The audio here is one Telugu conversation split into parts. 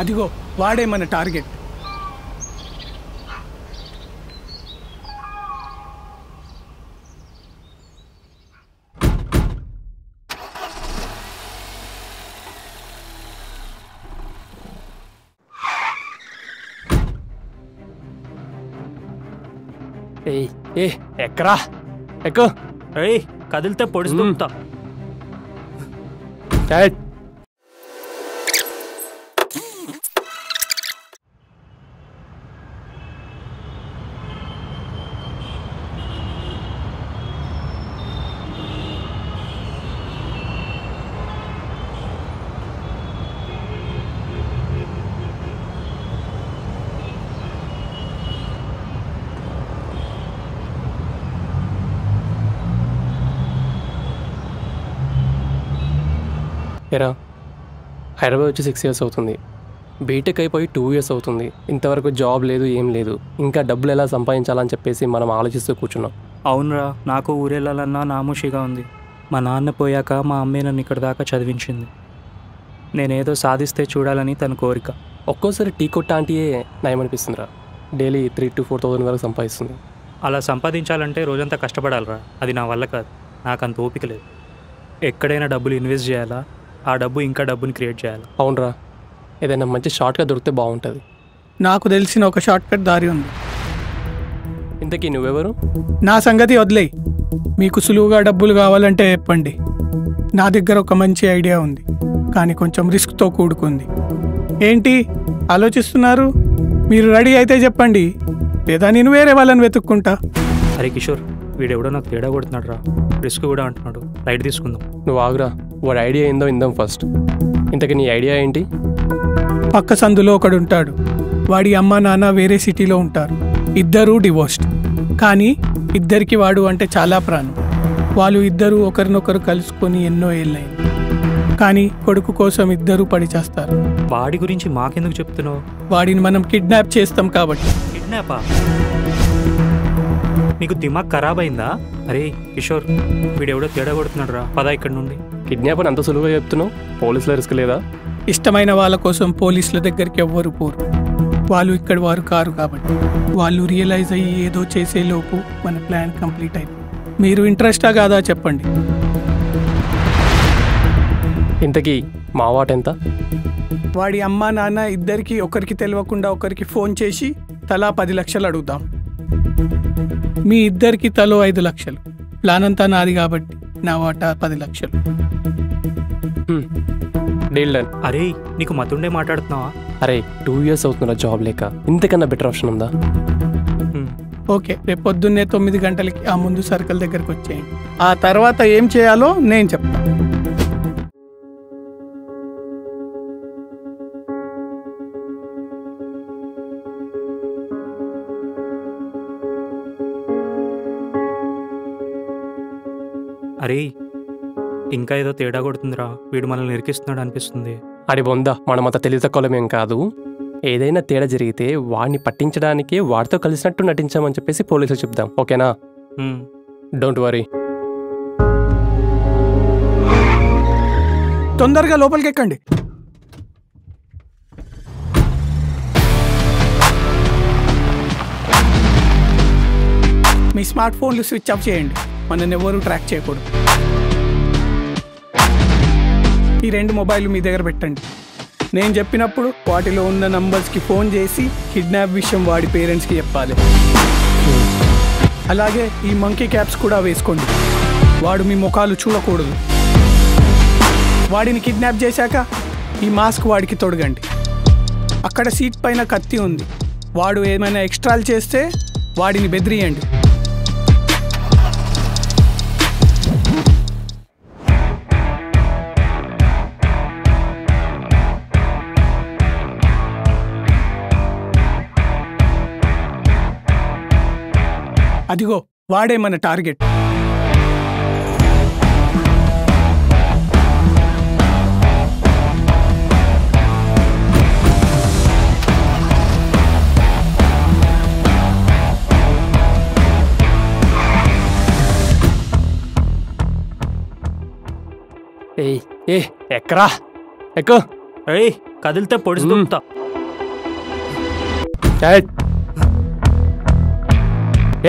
అదిగో వాడే మన టార్గెట్. ఎక్కరా ఎక్కు. కదిలితే పొడుస్తుంటా. ఎరా హైదరాబాద్ వచ్చి 6 years అవుతుంది. బీటెక్ అయిపోయి 2 years అవుతుంది. ఇంతవరకు జాబ్ లేదు, ఏం లేదు. ఇంకా డబ్బులు ఎలా సంపాదించాలని చెప్పేసి మనం ఆలోచిస్తూ కూర్చున్నాం. అవునరా, నాకు ఊరెళ్ళాలన్నా నామోషిగా ఉంది. మా నాన్న పోయాక మా అమ్మే నన్ను ఇక్కడ దాకా చదివించింది. నేనేదో సాధిస్తే చూడాలని తన కోరిక. ఒక్కోసారి టీ కొట్ట ఆంటీయే నయమనిపిస్తుందిరా. డైలీ 3,000 to 4,000 వరకు సంపాదిస్తుంది. అలా సంపాదించాలంటే రోజంతా కష్టపడాలరా. అది నా వల్ల కాదు. నాకు అంత ఓపిక లేదు. ఎక్కడైనా డబ్బులు ఇన్వెస్ట్ చేయాలా, ఆ డబ్బు ఇంకా డబ్బుని క్రియేట్ చేయాలి. అవునరా, ఏదైనా మంచి షార్ట్కట్ దొరికితే బాగుంటుంది. నాకు తెలిసిన ఒక షార్ట్కట్ దారి ఉంది. ఇంతకీ నువ్వెవరు? నా సంగతి వదిలేయి. మీకు సులువుగా డబ్బులు కావాలంటే చెప్పండి. నా దగ్గర ఒక మంచి ఐడియా ఉంది, కానీ కొంచెం రిస్క్తో కూడుకుంది. ఏంటి ఆలోచిస్తున్నారు? మీరు రెడీ అయితే చెప్పండి, లేదా నేను వేరే వాళ్ళని వెతుక్కుంటా. అరే కిషోర్, వీడెవడో నాకు తేడా కొడుతున్నాడు రా. రిస్క్ కూడా అంటున్నాడు. లైట్ తీసుకుందాం. నువ్వు ఆగురా, వాడి ఐడియా ఏందో ఇందాం ఫస్ట్. ఇంతకీ నీ ఐడియా ఏంటి? పక్క సందులో ఒకడుంటాడు. వాడి అమ్మ నాన్న వేరే సిటీలో ఉంటారు. ఇద్దరూ డివోర్స్డ్. కానీ ఇద్దరికి వాడు అంటే చాలా ప్రాణం. వాళ్ళు ఇద్దరూ ఒకరినొకరు కలుసుకొని ఎన్నో ఏళ్ళైంది. కానీ కొడుకు కోసం ఇద్దరూ పడి చేస్తారు. వాడి గురించి మాకెందుకు చెప్తున్నావు? వాడిని మనం కిడ్నాప్ చేస్తాం కాబట్టి. కిడ్నాపా? నీకు దిమాగ్ ఖరాబ్ అయిందా? అరే కిషోర్, వీడెవడో తేడా కొడుతున్నాడు రా. పదా ఇక్కడ నుండి. కిడ్నాప్ అని అంత సులువుగా చెప్తున్నావు? పోలీసుల రిస్క్ లేదా? ఇష్టమైన వాళ్ళ కోసం పోలీసుల దగ్గరికి ఎవ్వరు పోరు. వాళ్ళు ఇక్కడ వారు కారు కాబట్టి. వాళ్ళు రియలైజ్ అయ్యి ఏదో చేసేలోపు మన ప్లాన్ కంప్లీట్ అయిపోయింది. మీరు ఇంట్రెస్టా కాదా చెప్పండి. ఇంతకీ మా వాట ఎంత? వాడి అమ్మ నాన్న ఇద్దరికి ఒకరికి తెలియకుండా ఒకరికి ఫోన్ చేసి తలా 10 లక్షలు అడుగుదాం. మీ ఇద్దరికి తలో 5 లక్షలు. ప్లాన్ అంతా నాది కాబట్టి నా వాటా 10 లక్షలు. Deal done. అరే నీకు మతుండే మాట్లాడుతున్నావా? అరే 2 years అవుతున్నా జాబ్ లేక. ఇంతకన్నా బెటర్ ఆప్షన్ ఉందా? ఓకే, రేపు పొద్దున్నే 9 గంటలకి ఆ ముందు సర్కిల్ దగ్గరికి వచ్చేయండి. ఆ తర్వాత ఏం చేయాలో నేను చెప్తాను. అరే ఇంకా ఏదో తేడా కొడుతుందిరా. వీడు మనల్ని ఇరికిస్తున్నాడు అనిపిస్తుంది. అడి బొందా, మనమంత తెలివి తక్కువలేమేం కాదు. ఏదైనా తేడా జరిగితే వాడిని పట్టించడానికి వాడితో కలిసినట్టు నటించామని చెప్పేసి పోలీసులు చెప్దాం. ఓకేనా? Don't worry. తొందరగా లోపలికి ఎక్కండి. మీ స్మార్ట్ ఫోన్లు స్విచ్ ఆఫ్ చేయండి. మనల్ని ఎవరు ట్రాక్ చేయకూడదు. ఈ 2 మొబైల్ మీ దగ్గర పెట్టండి. నేను చెప్పినప్పుడు వాటిలో ఉన్న నంబర్స్కి ఫోన్ చేసి కిడ్నాప్ విషయం వాడి పేరెంట్స్కి చెప్పాలి. అలాగే ఈ మంకీ క్యాప్స్ కూడా వేసుకోండి. వాడు మీ ముఖాలు చూడకూడదు. వాడిని కిడ్నాప్ చేశాక ఈ మాస్క్ వాడికి తొడగండి. అక్కడ సీట్ పైన కత్తి ఉంది. వాడు ఏమైనా ఎక్స్ట్రాలు చేస్తే వాడిని బెదిరియండి. అదిగో వాడే మన టార్గెట్. ఎక్కరా ఎక్కు. కదిలితే పొడిచి దుంపుతా.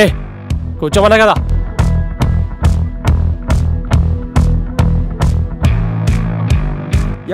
ఏ కూర్చోమన్నా కదా.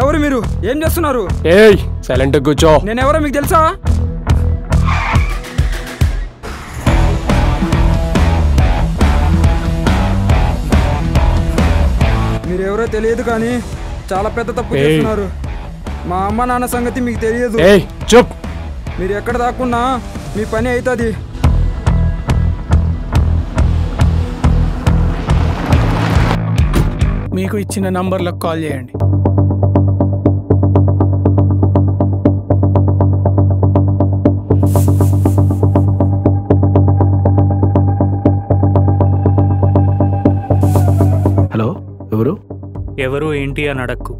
ఎవరు మీరు? ఏం చేస్తున్నారు? ఏయ్ సైలెంట్ కూర్చో. నేనెవరో మీకు తెలుసా? మీరెవరో తెలియదు కానీ చాలా పెద్ద తప్పు చేస్తున్నారు. మా అమ్మ నాన్న సంగతి మీకు తెలియదు. చూప్. మీరు ఎక్కడ దాక్కున్నా మీ పని అవుతుంది. మీకు ఇచ్చిన నంబర్లకు కాల్ చేయండి. హలో, ఎవరు? ఎవరు ఏంటి అని అడక్కు.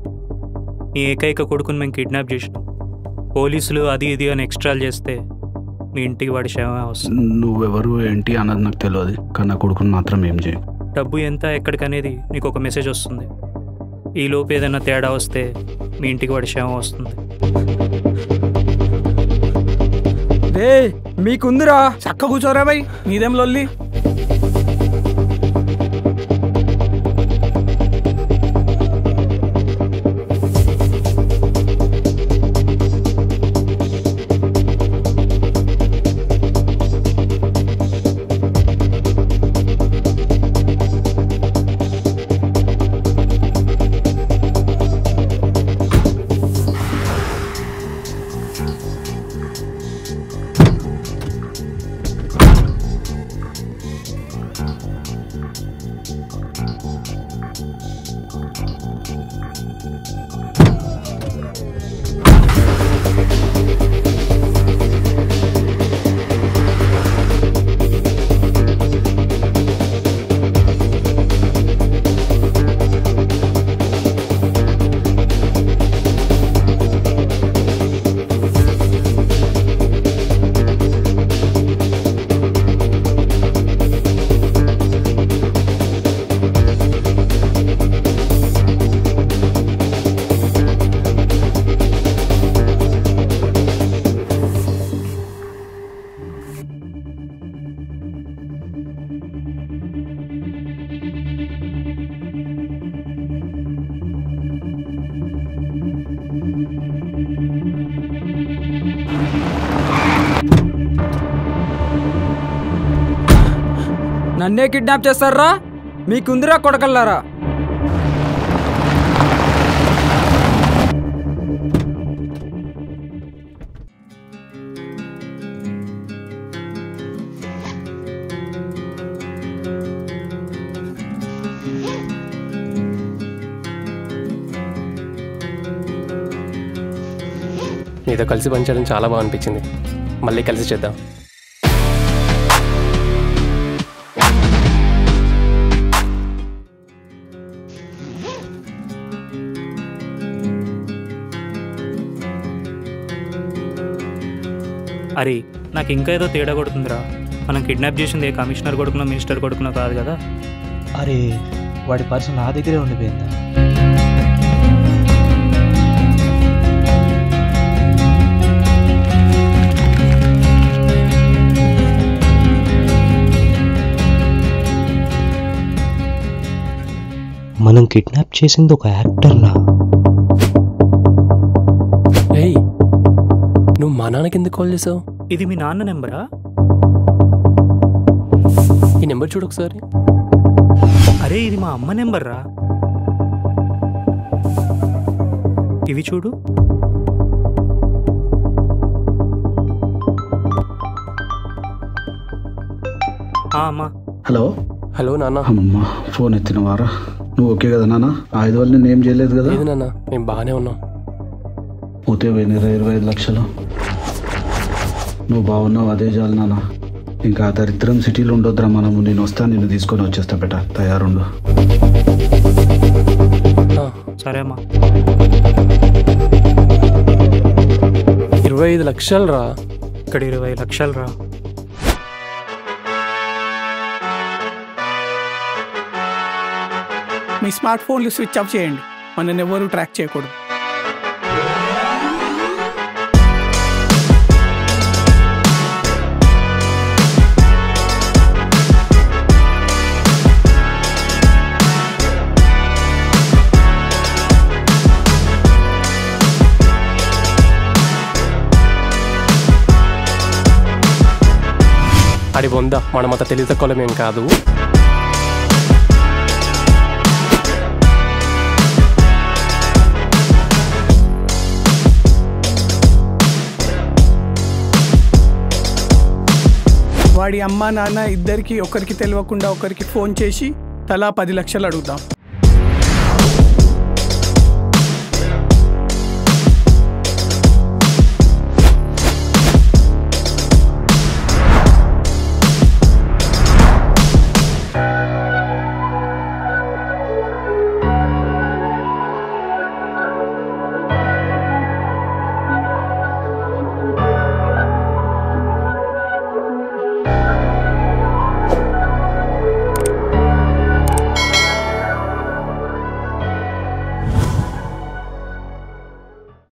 నీ ఏకైక కొడుకుని మేము కిడ్నాప్ చేసినాం. పోలీసులు అది ఇది అని ఎక్స్ట్రాలు చేస్తే మీ ఇంటికి వాడి శవమే వస్తుంది. నువ్వెవరు ఏంటి అన్నది నాకు తెలియదు, కానీ నా కొడుకుని మాత్రం ఏం చేయం. డబ్బు ఎంత ఎక్కడికనేది నీకు ఒక మెసేజ్ వస్తుంది. ఈ లోపు ఏదైనా తేడా వస్తే మీ ఇంటికి వాడి శవం వస్తుంది. రే మీకుందిరా. చక్క కూర్చోరా బై, మీదేం లొల్లి? నన్నే కిడ్నాప్ చేస్తారా? మీకుందిరా కొడకల్లారా. నీతో కలిసి పనిచేయడం చాలా బాగా అనిపించింది. మళ్ళీ కలిసి చేద్దాం. అరే నాకు ఇంకా ఏదో తేడా కొడుతుందిరా. మనం కిడ్నాప్ చేసింది ఏ కమిషనర్ కొడుకునో మినిస్టర్ కొడుకునో కాదు కదా. అరే వాడి పర్సు నా దగ్గరే ఉండిపోయిందా? మనం కిడ్నాప్ చేసింది ఒక యాక్టర్లా. ఏయ్ నువ్వు మా నాన్నకి ఎందుకు కాల్ చేసావు? ఇది మీ నాన్న నెంబరా? ఈ నెంబర్ చూడు ఒకసారి. అరే ఇది మా అమ్మ నెంబర్ రా. ఇవి చూడు. అమ్మా. హలో. హలో నాన్న. అమ్మా ఫోన్ ఎత్తినవారా? నువ్వు ఓకే కదా నాన్న? 5 వల్ల నేను ఏం చేయలేదు కదా? లేదు నాన్న, మేము బాగానే ఉన్నాం. పోతే పోయినరా 25 లక్షలు. నువ్వు బాగున్నావు, అదే చాలు నాన్న. ఇంకా దరిద్రం సిటీలో ఉండొద్దురా మనము. నేను వస్తాను, నిన్ను తీసుకొని వచ్చేస్తా. బెట తయారుండు. సరే అమ్మా. 25 లక్షలు రా. ఇక్కడ 20 లక్షలు రా. మీ స్మార్ట్ ఫోన్లు స్విచ్ ఆఫ్ చేయండి. మనల్ని ఎవరు ట్రాక్ చేయకూడదు. అడి బొందా మనమంత తెలివి తక్కువలేమేం కాదు. వాడి అమ్మా నాన్న ఇద్దరికి ఒకరికి తెలియకుండా ఒకరికి ఫోన్ చేసి తలా 10 లక్షలు అడుగుదాం.